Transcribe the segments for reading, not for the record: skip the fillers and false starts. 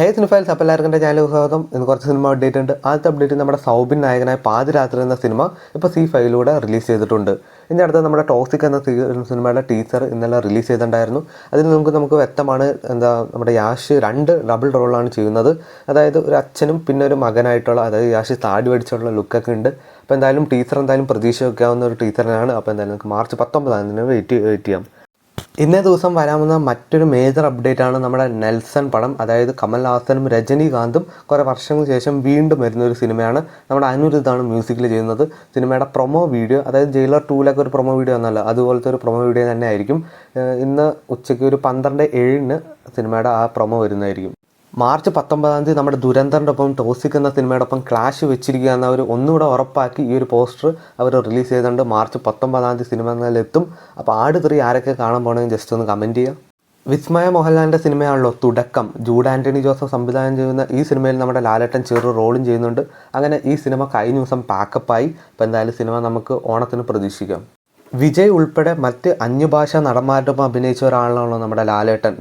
ഹേ സിനിഫൈൽസ്, അപ്പോൾ എല്ലാവർക്കും എൻ്റെ ചാനൽ സ്വാഗതം. ഇന്ന് കുറച്ച് സിനിമ അപ്ഡേറ്റ് ഉണ്ട്. ആദ്യത്തെ അപ്ഡേറ്റ് നമ്മുടെ സൗബിൻ നായകനായ പാതിരാത്രി എന്ന സിനിമ ഇപ്പോൾ C5 റിലീസ് ചെയ്തിട്ടുണ്ട്. ഇനി അടുത്ത് നമ്മുടെ ടോക്സിക് എന്ന സിനിമയുടെ ടീസർ ഇന്നലെ റിലീസ് ചെയ്തിട്ടുണ്ടായിരുന്നു. അതിൽ നമുക്ക് വ്യക്തമാണ് നമ്മുടെ യാഷ് 2 ഡബിൾ റോളാണ് ചെയ്യുന്നത്. അതായത് ഒരു അച്ഛനും പിന്നെ ഒരു മകനായിട്ടുള്ള, അതായത് യാഷ് താടി പഠിച്ചുള്ള ലുക്കൊക്കെ ഉണ്ട്. അപ്പോൾ എന്തായാലും ടീസർ പ്രതീക്ഷ വയ്ക്കാവുന്ന ഒരു ടീച്ചറിനാണ്. അപ്പോൾ എന്തായാലും നമുക്ക് March 19 വെയിറ്റ് ചെയ്യാം. ഇന്നേ ദിവസം വരാവുന്ന മറ്റൊരു മേജർ അപ്ഡേറ്റ് ആണ് നമ്മുടെ നെൽസൺ പടം. അതായത് കമൽഹാസനും രജനീകാന്തും കുറേ വർഷങ്ങൾക്ക് ശേഷം വീണ്ടും വരുന്നൊരു സിനിമയാണ്. നമ്മുടെ അനിരുദ്ധാണ് മ്യൂസിക്കിൽ ചെയ്യുന്നത്. സിനിമയുടെ പ്രൊമോ വീഡിയോ, അതായത് ജയിലർ 2 ഒരു പ്രൊമോ വീഡിയോ എന്നല്ല, അതുപോലത്തെ ഒരു പ്രൊമോ വീഡിയോ തന്നെ ആയിരിക്കും. ഇന്ന് ഉച്ചയ്ക്ക് ഒരു 12:07 സിനിമയുടെ ആ പ്രൊമോ വരുന്നതായിരിക്കും. March 19 നമ്മുടെ ദുരന്തറിൻ്റെ ഒപ്പം ടോക്സിക് എന്ന സിനിമയുടെ ഒപ്പം ക്ലാഷ് വെച്ചിരിക്കുക എന്നവർ ഒന്നുകൂടെ ഉറപ്പാക്കി ഈ ഒരു പോസ്റ്റർ അവർ റിലീസ് ചെയ്തിട്ടുണ്ട്. March 19 സിനിമ എത്തും. അപ്പോൾ ആട് 3 ആരൊക്കെ കാണാൻ പോകണമെങ്കിൽ ജസ്റ്റ് ഒന്ന് കമൻറ്റ് ചെയ്യുക. വിസ്മയ മോഹൻലാലിൻ്റെ സിനിമയാണല്ലോ തുടക്കം. ജൂഡ് ആൻ്റണി ജോസഫ് സംവിധാനം ചെയ്യുന്ന ഈ സിനിമയിൽ നമ്മുടെ ലാലേട്ടൻ ചെറു റോളും ചെയ്യുന്നുണ്ട്. അങ്ങനെ ഈ സിനിമ കഴിഞ്ഞ ദിവസം പാക്കപ്പായി. അപ്പോൾ എന്തായാലും സിനിമ നമുക്ക് ഓണത്തിന് പ്രതീക്ഷിക്കാം. വിജയ് ഉൾപ്പെടെ മറ്റ് അന്യഭാഷാ നടന്മാരുടെ ഒപ്പം അഭിനയിച്ച ഒരാളാണല്ലോ നമ്മുടെ ലാലേട്ടൻ.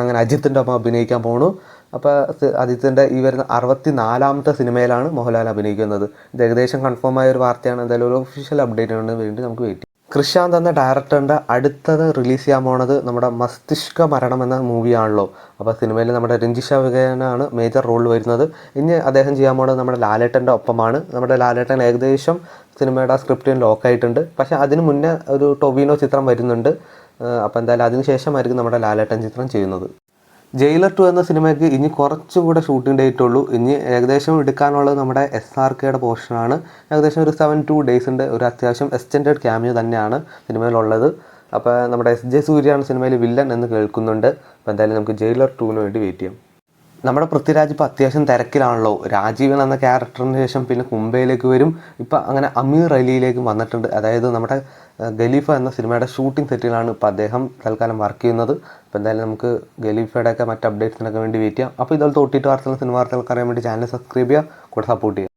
അങ്ങനെ അജിത്തിൻ്റെ ഒപ്പം അഭിനയിക്കാൻ പോകണു. അപ്പോൾ അജിത്തിൻ്റെ ഈ വരുന്ന 64ാമത്തെ സിനിമയിലാണ് മോഹൻലാൽ അഭിനയിക്കുന്നത്. ഇത് ഏകദേശം കൺഫേമായ ഒരു വാർത്തയാണ്. എന്തായാലും ഒരു ഒഫീഷ്യൽ അപ്ഡേറ്റിന് വേണ്ടി നമുക്ക് വെയിറ്റ് ചെയ്യാം. കൃഷാന്ത് എന്ന ഡയറക്ടറിൻ്റെ അടുത്തത് റിലീസ് ചെയ്യാൻ പോണത് നമ്മുടെ മസ്തിഷ്ക മരണം എന്ന മൂവിയാണല്ലോ. അപ്പോൾ സിനിമയിൽ നമ്മുടെ രഞ്ജിഷ വിജയനാണ് മേജർ റോളിൽ വരുന്നത്. ഇനി അദ്ദേഹം ചെയ്യാൻ പോണത് നമ്മുടെ ലാലേട്ടൻ്റെ ഒപ്പമാണ്. നമ്മുടെ ലാലേട്ടൻ ഏകദേശം സിനിമയുടെ സ്ക്രിപ്റ്റിന് ലോക്കായിട്ടുണ്ട്. പക്ഷേ അതിന് മുന്നേ ഒരു ടൊവിനോ ചിത്രം വരുന്നുണ്ട്. അപ്പോൾ എന്തായാലും അതിന് ശേഷമായിരിക്കും നമ്മുടെ ലാലേട്ടൻ ചിത്രം ചെയ്യുന്നത്. ജയിലർ 2 എന്ന സിനിമയ്ക്ക് ഇനി കുറച്ചുകൂടെ ഷൂട്ടിംഗ് ഡേറ്റ് ഉള്ളൂ. ഇനി ഏകദേശം എടുക്കാനുള്ളത് നമ്മുടെ SRKയുടെ പോർഷനാണ്. ഏകദേശം ഒരു 7-2 ഡേയ്സ് ഉണ്ട്. ഒരു അത്യാവശ്യം എക്സ്റ്റെൻഡഡ് ക്യാമിയോ തന്നെയാണ് സിനിമയിലുള്ളത്. അപ്പോൾ നമ്മുടെ SJ സൂര്യയാണ് സിനിമയിൽ വില്ലൻ എന്ന് കേൾക്കുന്നുണ്ട്. അപ്പോൾ എന്തായാലും നമുക്ക് ജയിലർ 2 വേണ്ടി വെയിറ്റ് ചെയ്യാം. നമ്മുടെ പൃഥ്വിരാജ് ഇപ്പോൾ അത്യാവശ്യം തിരക്കിലാണല്ലോ. രാജീവൻ എന്ന ക്യാരക്ടറിന് ശേഷം പിന്നെ കുംബയിലേക്ക് വരും. ഇപ്പോൾ അങ്ങനെ അമീർ അലിയിലേക്കും വന്നിട്ടുണ്ട്. അതായത് നമ്മുടെ ഖലീഫ എന്ന സിനിമയുടെ ഷൂട്ടിംഗ് സെറ്റിലാണ് ഇപ്പോൾ അദ്ദേഹം തൽക്കാലം വർക്ക് ചെയ്യുന്നത്. അപ്പോൾ എന്തായാലും നമുക്ക് ഖലീഫയുടെയൊക്കെ മറ്റ് അപ്ഡേറ്റ്സിനൊക്കെ വേണ്ടി വെയിറ്റ് ചെയ്യാം. അപ്പോൾ ഇതുപോലത്തെ OTT വാർത്തകൾ, സിനിമ വാർത്തകൾക്ക് അറിയാൻ വേണ്ടി ചാനൽ സബ്സ്ക്രൈബ് ചെയ്യുക, കൂടെ സപ്പോർട്ട് ചെയ്യുക.